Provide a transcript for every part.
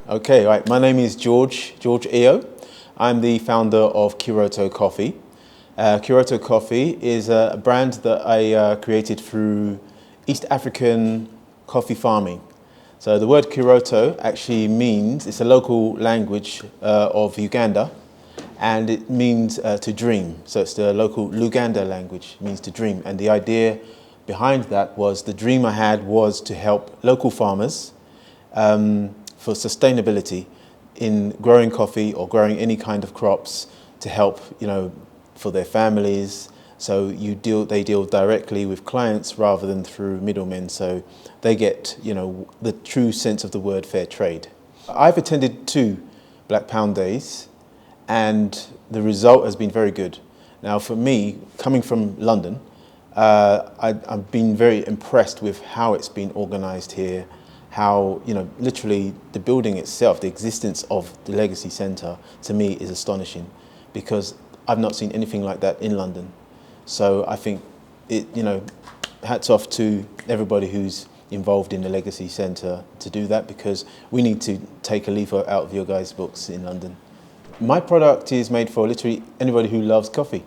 Okay, right. My name is George Eo. I'm the founder of Kiroto Coffee. Kiroto Coffee is a brand that I created through East African coffee farming. So the word Kiroto actually means, it's a local language of Uganda, and it means to dream. So it's the local Luganda language, means to dream. And the idea behind that was, the dream I had was to help local farmers for sustainability in growing coffee or growing any kind of crops to help, for their families. So they deal directly with clients rather than through middlemen. So they get, the true sense of the word fair trade. I've attended 2 Black Pound Days, and the result has been very good. Now, for me, coming from London, I've been very impressed with how it's been organised here, how, literally the building itself, the existence of the Legacy Centre, to me is astonishing, because I've not seen anything like that in London. So I think hats off to everybody who's involved in the Legacy Centre to do that, because we need to take a leaf out of your guys' books in London. My product is made for literally anybody who loves coffee.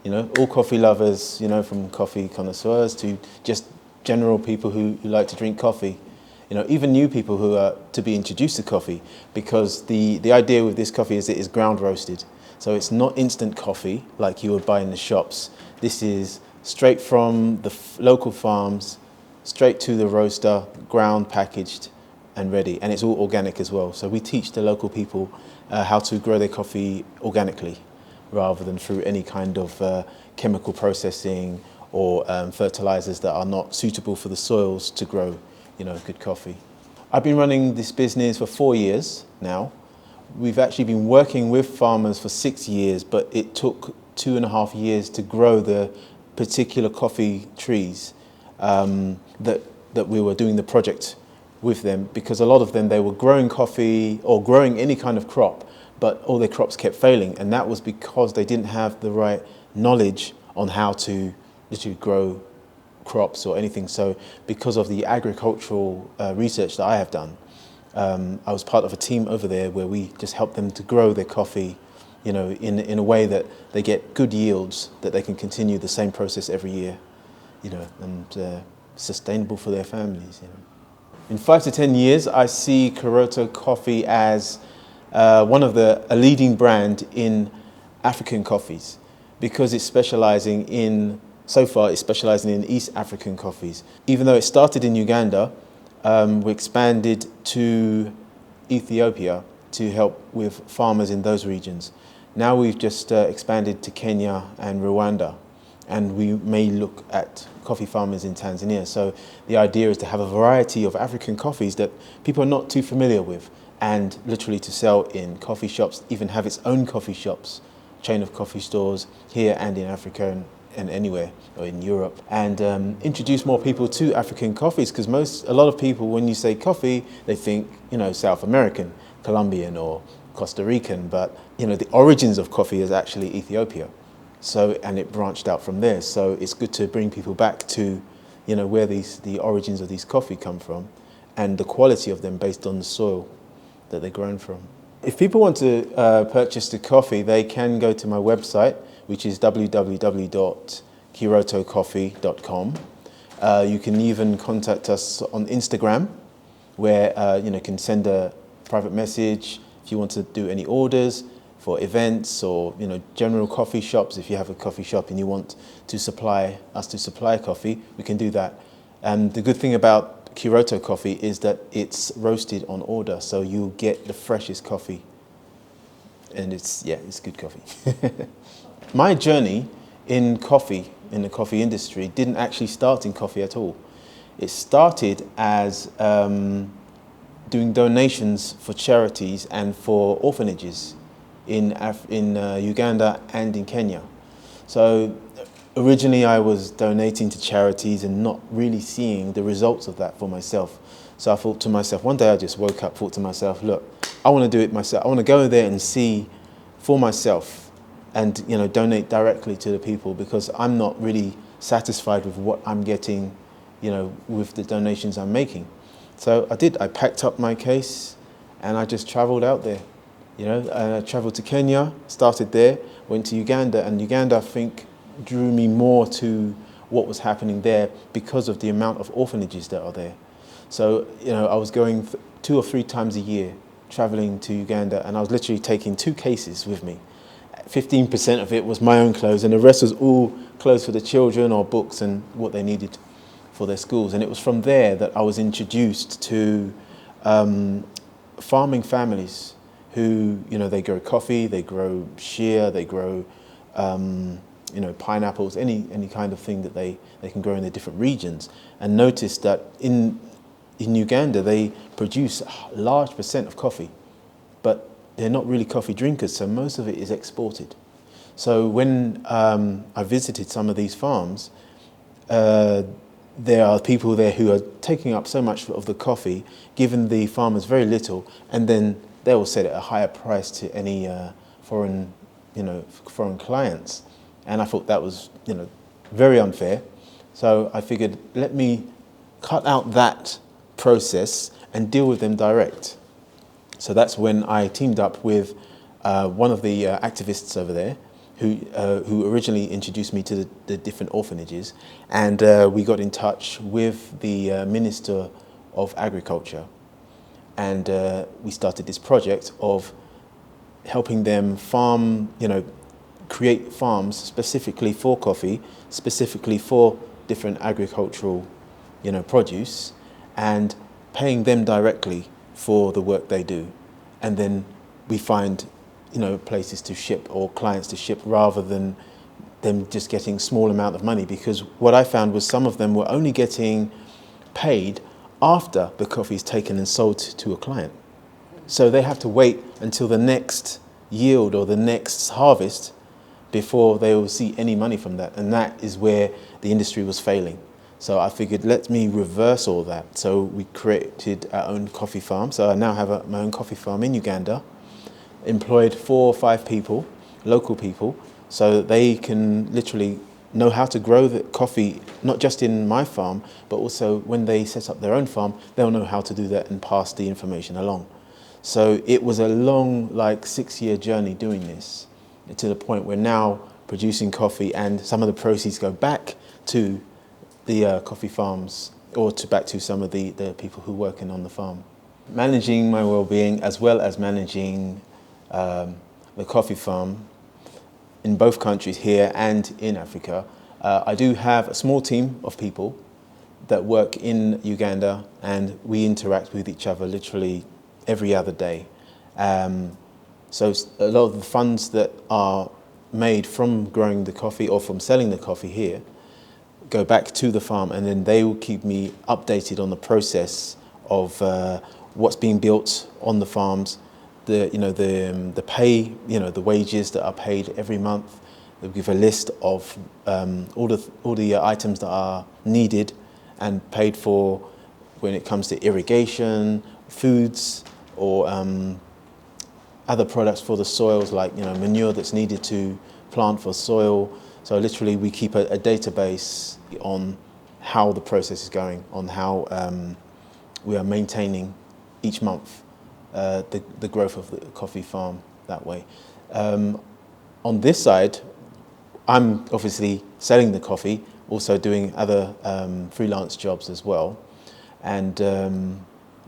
All coffee lovers, from coffee connoisseurs to just general people who like to drink coffee. Even new people who are to be introduced to coffee, because the idea with this coffee is it is ground roasted. So it's not instant coffee like you would buy in the shops. This is straight from the local farms, straight to the roaster, ground, packaged and ready. And it's all organic as well. So we teach the local people how to grow their coffee organically, rather than through any kind of chemical processing or fertilizers that are not suitable for the soils to grow, good coffee. I've been running this business for 4 years now. We've actually been working with farmers for 6 years, but it took 2.5 years to grow the particular coffee trees that we were doing the project with them, because a lot of them, they were growing coffee or growing any kind of crop, but all their crops kept failing, and that was because they didn't have the right knowledge on how to literally grow crops or anything. So because of the agricultural research that I have done, I was part of a team over there where we just help them to grow their coffee, in a way that they get good yields, that they can continue the same process every year, and sustainable for their families. In 5 to 10 years, I see Kiroto Coffee as a leading brand in African coffees, because it's specializing in East African coffees. Even though it started in Uganda, we expanded to Ethiopia to help with farmers in those regions. Now we've just expanded to Kenya and Rwanda, and we may look at coffee farmers in Tanzania. So the idea is to have a variety of African coffees that people are not too familiar with, and literally to sell in coffee shops, even have its own coffee shops, chain of coffee stores here and in Africa and anywhere, or in Europe, and introduce more people to African coffees, because a lot of people, when you say coffee, they think, South American, Colombian or Costa Rican, but the origins of coffee is actually Ethiopia. So, and it branched out from there. So it's good to bring people back to, where the origins of these coffee come from, and the quality of them based on the soil that they're grown from. If people want to purchase the coffee, they can go to my website, which is www.kirotocoffee.com. You can even contact us on Instagram, where you can send a private message if you want to do any orders for events, or general coffee shops. If you have a coffee shop and you want to supply coffee, we can do that. And the good thing about Kiroto Coffee is that it's roasted on order, so you'll get the freshest coffee, and it's good coffee. My journey in coffee, in the coffee industry, didn't actually start in coffee at all. It started as doing donations for charities and for orphanages in Uganda and in Kenya. So originally I was donating to charities and not really seeing the results of that for myself. So I thought to myself, one day I just woke up, thought to myself, look, I want to do it myself. I want to go there and see for myself, and donate directly to the people, because I'm not really satisfied with what I'm getting, with the donations I'm making. So I did. I packed up my case and I just travelled out there. And I travelled to Kenya, started there, went to Uganda, and Uganda, I think, drew me more to what was happening there because of the amount of orphanages that are there. So, I was going 2 or 3 times a year, travelling to Uganda, and I was literally taking 2 cases with me. 15% of it was my own clothes, and the rest was all clothes for the children or books and what they needed for their schools. And it was from there that I was introduced to farming families who, they grow coffee, they grow shea, they grow, pineapples, any kind of thing that they can grow in their different regions. And noticed that in Uganda, they produce a large percent of coffee, but they're not really coffee drinkers, so most of it is exported. So when I visited some of these farms, there are people there who are taking up so much of the coffee, giving the farmers very little, and then they will set it at a higher price to any foreign clients. And I thought that was, very unfair. So I figured, let me cut out that process and deal with them direct. So that's when I teamed up with one of the activists over there who originally introduced me to the different orphanages, and we got in touch with the Minister of Agriculture, and we started this project of helping them farm, create farms specifically for coffee, specifically for different agricultural, produce, and paying them directly for the work they do. And then we find, places to ship or clients to ship rather than them just getting small amount of money, because what I found was some of them were only getting paid after the coffee is taken and sold to a client. So they have to wait until the next yield or the next harvest before they will see any money from that. And that is where the industry was failing. So I figured, let me reverse all that. So we created our own coffee farm. So I now have my own coffee farm in Uganda, employed 4 or 5 people, local people, so they can literally know how to grow the coffee, not just in my farm, but also when they set up their own farm, they'll know how to do that and pass the information along. So it was a long, 6-year journey doing this, to the point where now producing coffee, and some of the proceeds go back to the coffee farms or back to some of the people who are working on the farm. Managing my well-being as well as managing the coffee farm in both countries, here and in Africa. I do have a small team of people that work in Uganda, and we interact with each other literally every other day. So a lot of the funds that are made from growing the coffee or from selling the coffee here go back to the farm, and then they will keep me updated on the process of what's being built on the farms, the pay, the wages that are paid every month. They'll give a list of all the items that are needed and paid for when it comes to irrigation, foods, or other products for the soils, like manure that's needed to plant for soil. So literally we keep a database on how the process is going, on how we are maintaining each month the growth of the coffee farm that way. On this side, I'm obviously selling the coffee, also doing other freelance jobs as well, and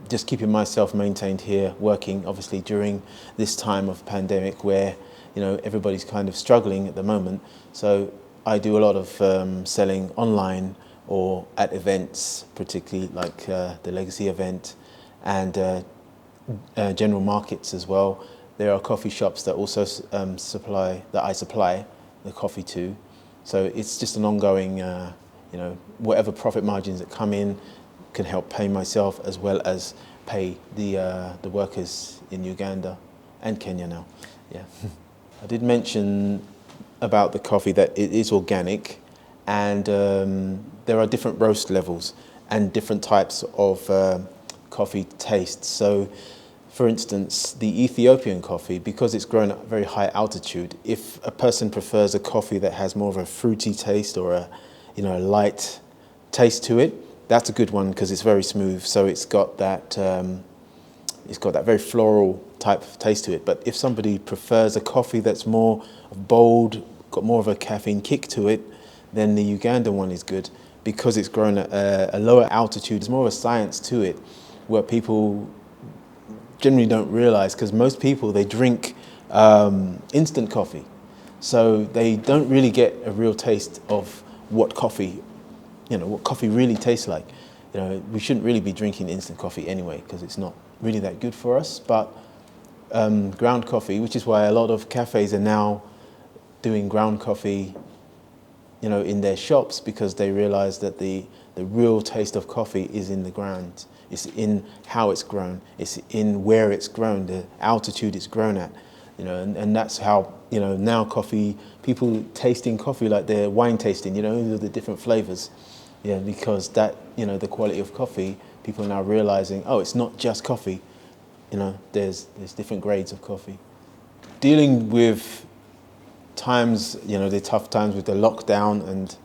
just keeping myself maintained here, working obviously during this time of pandemic where everybody's kind of struggling at the moment. So I do a lot of selling online or at events, particularly like the Legacy event, and general markets as well. There are coffee shops that also supply the coffee to. So it's just an ongoing, whatever profit margins that come in can help pay myself as well as pay the workers in Uganda and Kenya now. Yeah. I did mention about the coffee that it is organic, and there are different roast levels and different types of coffee tastes. So for instance, the Ethiopian coffee, because it's grown at very high altitude, if a person prefers a coffee that has more of a fruity taste or a light taste to it, that's a good one because it's very smooth. So it's got that it's got that very floral type of taste to it. But if somebody prefers a coffee that's more bold, got more of a caffeine kick to it, then the Ugandan one is good because it's grown at a lower altitude. There's more of a science to it, where people generally don't realize, because most people, they drink instant coffee. So they don't really get a real taste of what coffee, what coffee really tastes like. We shouldn't really be drinking instant coffee anyway, because it's not really that good for us. But ground coffee, which is why a lot of cafes are now doing ground coffee, in their shops, because they realize that the real taste of coffee is in the ground. It's in how it's grown. It's in where it's grown, the altitude it's grown at. And that's how, now coffee, people tasting coffee like they're wine tasting, the different flavors. Because that, the quality of coffee, people are now realizing, oh, it's not just coffee. There's different grades of coffee. Dealing with times, the tough times with the lockdown and,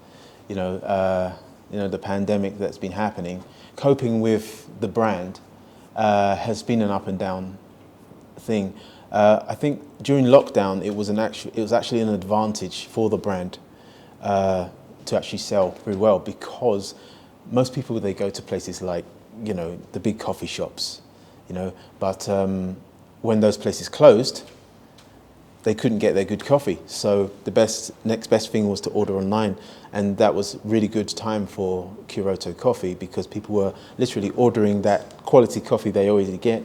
the pandemic that's been happening, coping with the brand has been an up and down thing. I think during lockdown, it was actually an advantage for the brand to actually sell very well, because most people, they go to places like, the big coffee shops, but when those places closed, they couldn't get their good coffee. So the next best thing was to order online. And that was really good time for Kiroto coffee, because people were literally ordering that quality coffee they already get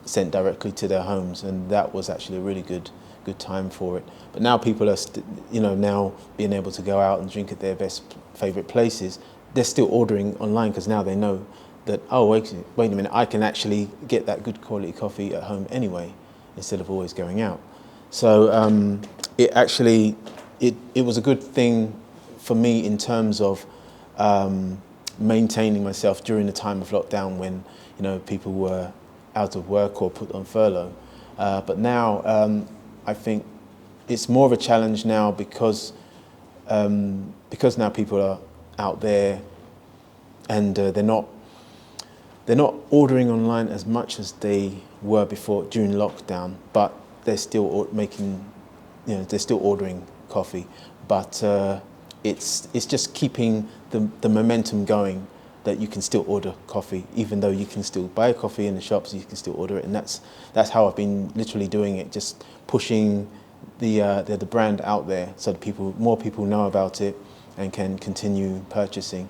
sent directly to their homes. And that was actually a really good time for it. But now people are, now being able to go out and drink at their favorite places, they're still ordering online, because now they know that, oh, wait a minute, I can actually get that good quality coffee at home anyway, instead of always going out. So it was a good thing for me in terms of maintaining myself during the time of lockdown, when people were out of work or put on furlough. But now I think it's more of a challenge now, because now people are out there and they're not ordering online as much as they were before during lockdown, but they're still they're still ordering coffee, but it's just keeping the momentum going, that you can still order coffee, even though you can still buy coffee in the shops, you can still order it. And that's how I've been literally doing it, just pushing the brand out there, so that more people know about it and can continue purchasing.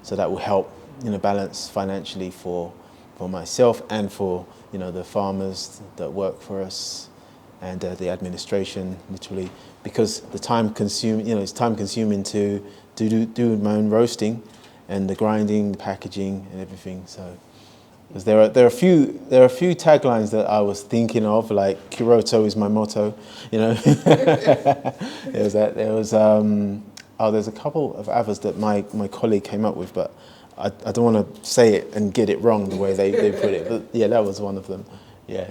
So that will help balance financially for myself and for the farmers that work for us, and the administration, literally, because the it's time consuming to do my own roasting and the grinding, the packaging and everything. So, because there are a few taglines that I was thinking of, like Kiroto is my motto, there's a couple of others that my colleague came up with, but I don't want to say it and get it wrong the way they put it. But yeah, that was one of them. Yeah.